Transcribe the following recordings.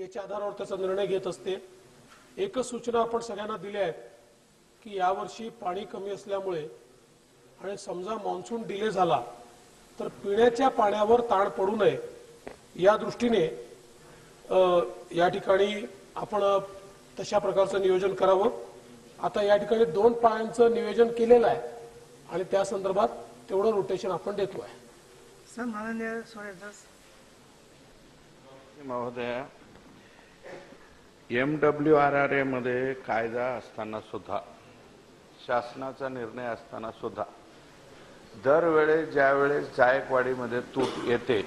याच्या आधारावर त्याचा निर्णय घेत असते। एकच सूचना आपण सगळ्यांना दिल्या आहेत की यावर्षी पाणी कमी असल्यामुळे आणि समजा मान्सून डिले झाला तर पिण्याच्या पाण्यावर ताण पडू नये या दृष्टीने या ठिकाणी आपण तशा प्रकारचं नियोजन करावं। आता या ठिकाणी 2 पाळ्यांचं नियोजन केलेलं आहे आणि त्या संदर्भात तेवढं रोटेशन आपण देतोय। सर माननीय सोळेदास महोदय, MWRRA मध्ये कायदा असताना सुद्धा शासनाचा निर्णय असताना सुद्धा दरवेळेस ज्यावेळेस जायकवाडीमध्ये तूट येते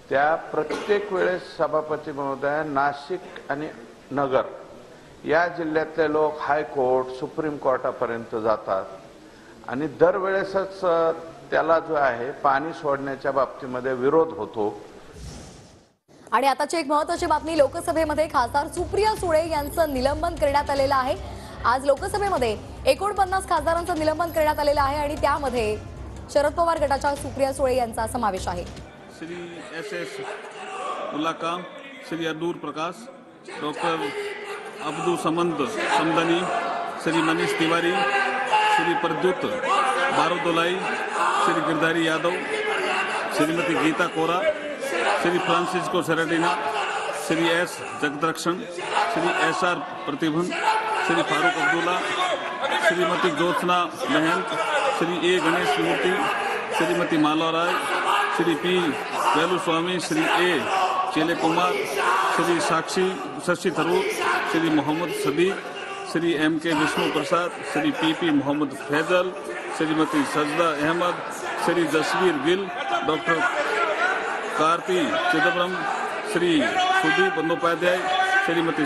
त्या प्रत्येक वेळेस सभापती महोदय नाशिक आणि नगर या जिल्ह्यातले लोक हायकोर्ट सुप्रीम कोर्टापर्यंत जातात आणि दरवेळेसच त्याला जो आहे पाणी सोडण्याच्या बाबतीमध्ये विरोध होतो। आणि आताची एक महत्त्वाची बातमी, लोकसभेमध्ये खासदार सुप्रिया सुळे यांचं निलंबन करण्यात आलेलं आहे। आज लोकसभेमध्ये 49 खासदारांचं निलंबन करण्यात आलेलं आहे आणि त्यामध्ये शरद पवार गटाच्या सुप्रिया सुळे यांचा समावेश आहे। Shri SS Ulaka, Shri Adoor Prakash, doctor Abdu Samadani, Shri Manish Tewari, Shri Pradyut Bordoloi, Shri Girdhari Yadav, Shrimati Geeta Kora, Shri Francisco Sardinha, Shri S Jagathrakshakan, Shri SR Parthiban, Shri Farooq Abdullah, Shrimati Jyotsna Mahant, Shri A Ganesh मूर्ति, श्रीमती माला राय, श्री P वेलुस्वामी, श्री A चेले कुमार, श्री साक्षी शशि थरूर, श्री मोहम्मद सदीक, श्री MK विष्णु प्रसाद, श्री PP मोहम्मद फैजल, श्रीमती सजदा Ahmad, Shri Jasvir gill, doctor Karti Chidambaram, Shri Sudeep Bandyopadhyay, Shrimati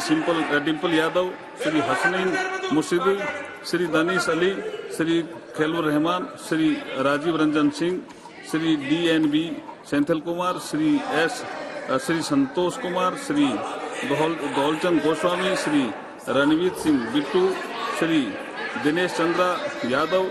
Dimple Yadav, Shri Hasnain मुर्शिदी, Shri Danish Ali, Shri खैलुर Rahman, Shri Rajiv Ranjan Singh, Shri DNB Senthil Kumar, Shri Santosh Kumar, Shri दौलचंद Goswami, Shri Ranveer सिंह बिट्टू, श्री दिनेश चंद्रा यादव,